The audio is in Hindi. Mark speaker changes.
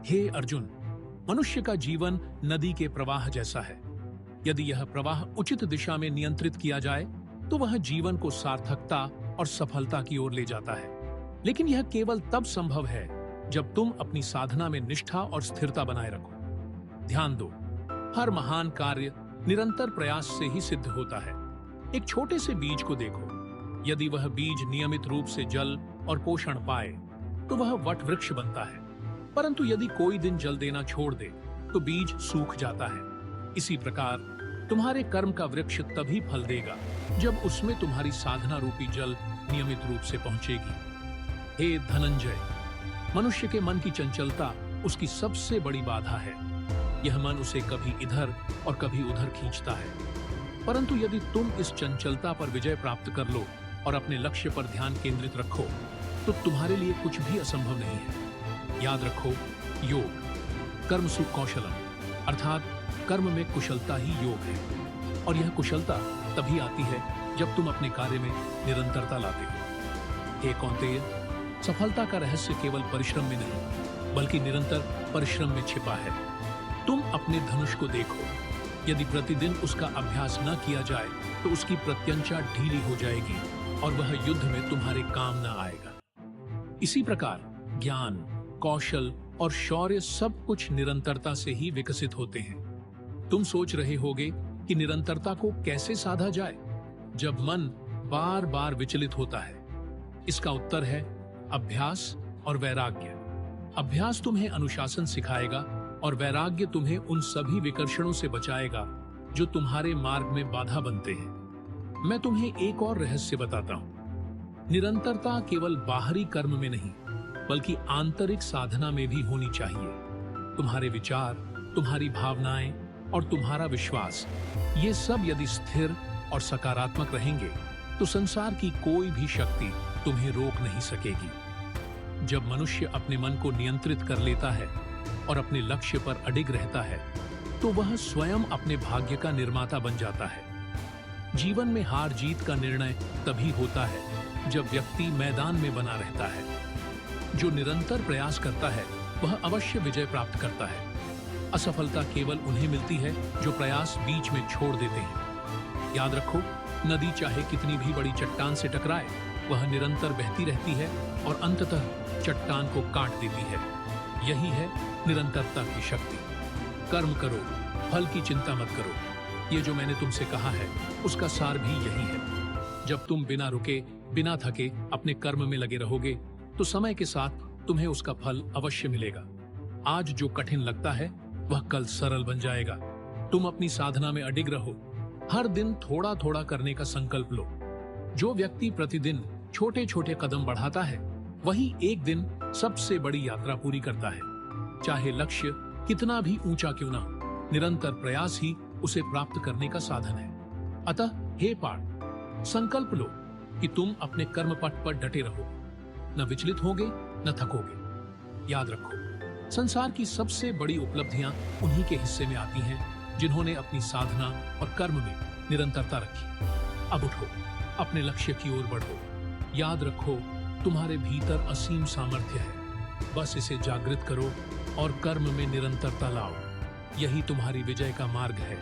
Speaker 1: हे अर्जुन, मनुष्य का जीवन नदी के प्रवाह जैसा है। यदि यह प्रवाह उचित दिशा में नियंत्रित किया जाए तो वह जीवन को सार्थकता और सफलता की ओर ले जाता है। लेकिन यह केवल तब संभव है जब तुम अपनी साधना में निष्ठा और स्थिरता बनाए रखो। ध्यान दो, हर महान कार्य निरंतर प्रयास से ही सिद्ध होता है। एक छोटे से बीज को देखो, यदि वह बीज नियमित रूप से जल और पोषण पाए तो वह वट वृक्ष बनता है। परंतु यदि कोई दिन जल देना छोड़ दे तो बीज सूख जाता है। इसी प्रकार तुम्हारे कर्म का वृक्ष तभी फल देगा जब उसमें तुम्हारी साधना रूपी जल नियमित रूप से पहुंचेगी। हे धनंजय, मनुष्य के मन की चंचलता उसकी सबसे बड़ी बाधा है। यह मन उसे कभी इधर और कभी उधर खींचता है। परंतु यदि तुम इस चंचलता पर विजय प्राप्त कर लो और अपने लक्ष्य पर ध्यान केंद्रित रखो तो तुम्हारे लिए कुछ भी असंभव नहीं है। याद रखो, योग कर्मसु कौशलम, अर्थात कर्म में कुशलता ही योग है। और यह कुशलता तभी आती है जब तुम अपने कार्य में निरंतरता लाते हो। हे कौन्तेय, सफलता का रहस्य केवल परिश्रम में नहीं बल्कि निरंतर परिश्रम में छिपा है। तुम अपने धनुष को देखो, यदि प्रतिदिन उसका अभ्यास न किया जाए तो उसकी प्रत्यंचा ढीली हो जाएगी और वह युद्ध में तुम्हारे काम न आएगा। इसी प्रकार ज्ञान, कौशल और शौर्य सब कुछ निरंतरता से ही विकसित होते हैं। तुम सोच रहे होगे कि निरंतरता को कैसे साधा जाए जब मन बार बार विचलित होता है। इसका उत्तर है अभ्यास और वैराग्य। अभ्यास तुम्हें अनुशासन सिखाएगा और वैराग्य तुम्हें उन सभी विकर्षणों से बचाएगा जो तुम्हारे मार्ग में बाधा बनते हैं। मैं तुम्हें एक और रहस्य बताता हूं। निरंतरता केवल बाहरी कर्म में नहीं बल्कि आंतरिक साधना में भी होनी चाहिए। तुम्हारे विचार, तुम्हारी भावनाएं और तुम्हारा विश्वास, ये सब यदि स्थिर और सकारात्मक रहेंगे तो संसार की कोई भी शक्ति तुम्हें रोक नहीं सकेगी। जब मनुष्य अपने मन को नियंत्रित कर लेता है और अपने लक्ष्य पर अडिग रहता है तो वह स्वयं अपने भाग्य का निर्माता बन जाता है। जीवन में हार जीत का निर्णय तभी होता है जब व्यक्ति मैदान में बना रहता है। जो निरंतर प्रयास करता है वह अवश्य विजय प्राप्त करता है। असफलता केवल उन्हें मिलती है जो प्रयास बीच में छोड़ देते हैं। याद रखो, नदी चाहे कितनी भी बड़ी चट्टान से टकराए, वह निरंतर बहती रहती है और अंततः चट्टान को काट देती है। यही है निरंतरता की शक्ति। कर्म करो, फल की चिंता मत करो। ये जो मैंने तुमसे कहा है उसका सार भी यही है। जब तुम बिना रुके, बिना थके अपने कर्म में लगे रहोगे तो समय के साथ तुम्हें उसका फल अवश्य मिलेगा। आज जो कठिन लगता है वह कल सरल बन जाएगा। तुम अपनी साधना में अडिग रहो, हर दिन थोड़ा थोड़ा करने का संकल्प लो। जो व्यक्ति प्रतिदिन छोटे छोटे कदम बढ़ाता है वही एक दिन सबसे बड़ी यात्रा पूरी करता है। चाहे लक्ष्य कितना भी ऊंचा क्यों ना हो, निरंतर प्रयास ही उसे प्राप्त करने का साधन है। अतः हे पार्थ, संकल्प लो कि तुम अपने कर्म पथ पर डटे रहो, न विचलित होगे न थकोगे। याद रखो, संसार की सबसे बड़ी उपलब्धियां उन्हीं के हिस्से में आती हैं जिन्होंने अपनी साधना और कर्म में निरंतरता रखी। अब उठो, अपने लक्ष्य की ओर बढ़ो। याद रखो, तुम्हारे भीतर असीम सामर्थ्य है, बस इसे जागृत करो और कर्म में निरंतरता लाओ। यही तुम्हारी विजय का मार्ग है।